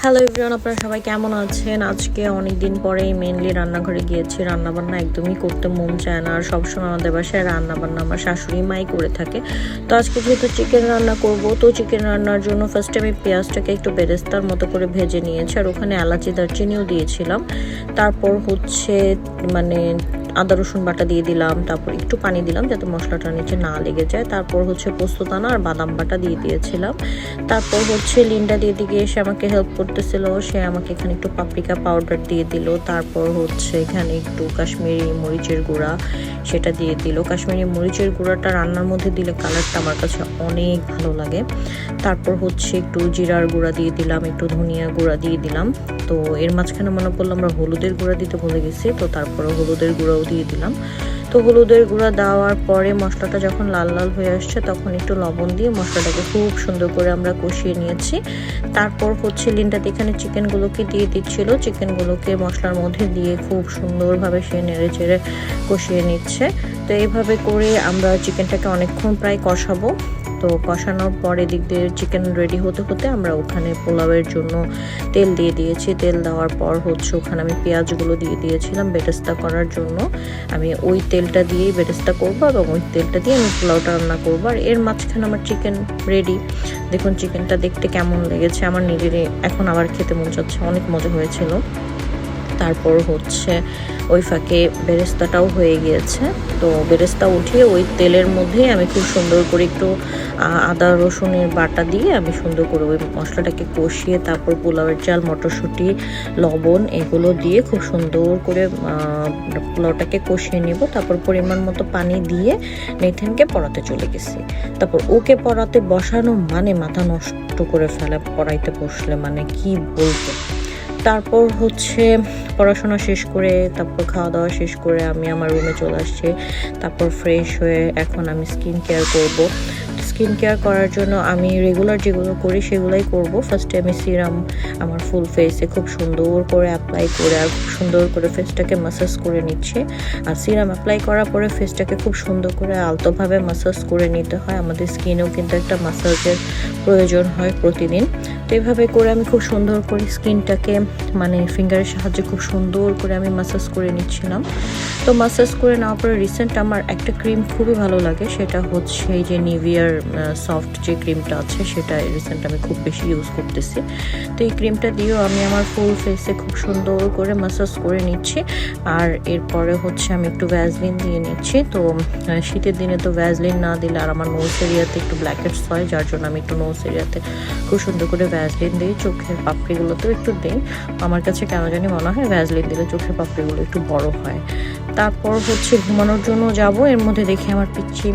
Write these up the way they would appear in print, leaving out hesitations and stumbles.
Hello everyone, আপনারা সবাই কেমন আছেন? আজকে অনেক দিন পরেই মেনলি রান্নাঘরে গিয়েছি। রান্নাবান্না একদমই করতে মন চায় না, আর সবসময় আমাদের বাসায় রান্নাবান্না আমার শাশুড়ি মাই করে থাকে। তো আজকে যেহেতু চিকেন রান্না করব, তো চিকেন রান্নার জন্য ফার্স্টে আমি পেঁয়াজটাকে একটু বেরেস্তার মতো করে ভেজে নিয়েছি, আর ওখানে এলাচি দারচিনিও দিয়েছিলাম। তারপর হচ্ছে আদা রসুন বাটা দিয়ে দিলাম, তারপর একটু পানি দিলাম যাতে মশলাটা নিচে না লেগে যায়। তারপর হচ্ছে পোস্তদানা আর বাদাম বাটা দিয়ে দিয়েছিলাম। তারপর হচ্ছে লিন্ডা দিয়ে দিকে এসে আমাকে হেল্প করতেছিল, সে আমাকে এখানে একটু পাপরিকা পাউডার দিয়ে দিল। তারপর হচ্ছে এখানে একটু কাশ্মীরি মরিচের গুঁড়া সেটা দিয়ে দিল। কাশ্মীরি মরিচের গুঁড়াটা রান্নার মধ্যে দিলে কালারটা আমার কাছে অনেক ভালো লাগে। তারপর হচ্ছে একটু জিরার গুঁড়া দিয়ে দিলাম, একটু ধনিয়া গুঁড়া দিয়ে দিলাম। তো এর মাঝখানে মনে পড়লো আমরা হলুদের গুঁড়া দিতে ভুলে গেছি, তো তারপরে হলুদের গুঁড়াও দিয়ে দিলাম। তো হলুদের গুঁড়া দেওয়ার পরে মশলাটা যখন লাল লাল হয়ে আসছে তখন একটু লবণ দিয়ে মশলাটাকে খুব সুন্দর করে আমরা কষিয়ে নিয়েছি। তারপর হচ্ছে লিন্ডাতে এখানে চিকেনগুলোকে দিয়ে দিচ্ছিল, চিকেনগুলোকে মশলার মধ্যে দিয়ে খুব সুন্দরভাবে সে নেড়ে চেড়ে কষিয়ে নিচ্ছে। তো এইভাবে করে আমরা চিকেনটাকে অনেকক্ষণ প্রায় কষাবো। তো কষানোর পর এদিক দিয়ে চিকেন রেডি হতে হতে আমরা ওখানে পোলাওয়ের জন্য তেল দিয়ে দিয়েছি। তেল দেওয়ার পর হচ্ছে ওখানে আমি পেঁয়াজগুলো দিয়ে দিয়েছিলাম বেরেস্তা করার জন্য। আমি ওই তেলটা দিয়েই বেরেস্তা করবো এবং ওই তেলটা দিয়ে আমি পোলাওটা রান্না করবো। আর এর মাঝখানে আমার চিকেন রেডি। দেখুন চিকেনটা দেখতে কেমন লেগেছে, আমার নিজেরই এখন আবার খেতে মন চাচ্ছে, অনেক মজা হয়েছিল। তারপর হচ্ছে ওই ফাঁকে বেরেস্তাটাও হয়ে গিয়েছে। তো বেরেস্তা উঠিয়ে ওই তেলের মধ্যেই আমি খুব সুন্দর করে একটু আদা রসুনের বাটা দিয়ে আমি সুন্দর করে ওই মশলাটাকে কষিয়ে তারপর পোলাওয়ের চাল, মটরশুঁটি, লবণ এগুলো দিয়ে খুব সুন্দর করে পোলাওটাকে কষিয়ে নেব। তারপর পরিমাণ মতো পানি দিয়ে নেথানকে পড়াতে চলে গেছি। তারপর ওকে পড়াতে বসানো মানে মাথা নষ্ট করে ফেলে, পড়াইতে বসলে মানে কি বলবো। তারপর হচ্ছে পড়াশোনা শেষ করে তারপর খাওয়া দাওয়া শেষ করে আমি আমার রুমে চলে আসছি। তারপর ফ্রেশ হয়ে এখন আমি স্কিন কেয়ার করব। স্কিন কেয়ার করার জন্য আমি রেগুলার যেগুলো করি সেগুলোই করব। ফার্স্টে আমি সিরাম আমার ফুল ফেসে খুব সুন্দর করে অ্যাপ্লাই করে আর খুব সুন্দর করে ফেসটাকে ম্যাসাজ করে নিচ্ছি। আর সিরাম অ্যাপ্লাই করার পরে ফেসটাকে খুব সুন্দর করে আলতোভাবে ম্যাসাজ করে নিতে হয়। আমাদের স্কিনেও কিন্তু একটা ম্যাসাজের প্রয়োজন হয় প্রতিদিন। তো এইভাবে করে আমি খুব সুন্দর করে স্কিনটাকে ফিঙ্গারের সাহায্যে খুব সুন্দর করে আমি ম্যাসাজ করে নিচ্ছিলাম। তো ম্যাসাজ করে নেওয়ার পরে রিসেন্ট আমার একটা ক্রিম খুবই ভালো লাগে, সেটা হচ্ছে এই যে নিভিয়ার সফট যে ক্রিমটা আছে সেটা রিসেন্ট আমি খুব বেশি ইউজ করতেছি। তো এই ক্রিমটা দিয়েও আমি আমার ফুল ফেসে খুব সুন্দর করে ম্যাসাজ করে নিচ্ছি। আর এরপরে হচ্ছে আমি একটু ভ্যাসলিন দিয়ে নিচ্ছি। তো শীতের দিনে তো ভ্যাসলিন না দিলে আর আমার নোজ এরিয়াতে একটু ব্ল্যাকেটস হয়, যার জন্য আমি একটু নোজ এরিয়াতে খুব সুন্দর করে ভ্যাসলিন দিই। চোখের পাপড়িগুলোতেও একটু দিই, আমার কাছে কেন জানি মনে হয় ভ্যাসলিন দিলে চোখের পাপড়িগুলো একটু বড় হয়। তারপর হচ্ছে ঘুমানোর জন্য যাব। এর মধ্যে দেখি আমার পিচ্ছি,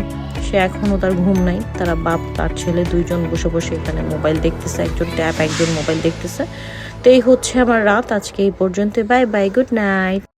সে এখনও তার ঘুম নাই। তারা বাপ তার ছেলে দুইজন বসে বসে এখানে মোবাইল দেখতেছে, একজন ট্যাব একজন মোবাইল দেখতেছে। তো এই হচ্ছে আমার রাত আজকে এই পর্যন্ত। Bye bye, good night.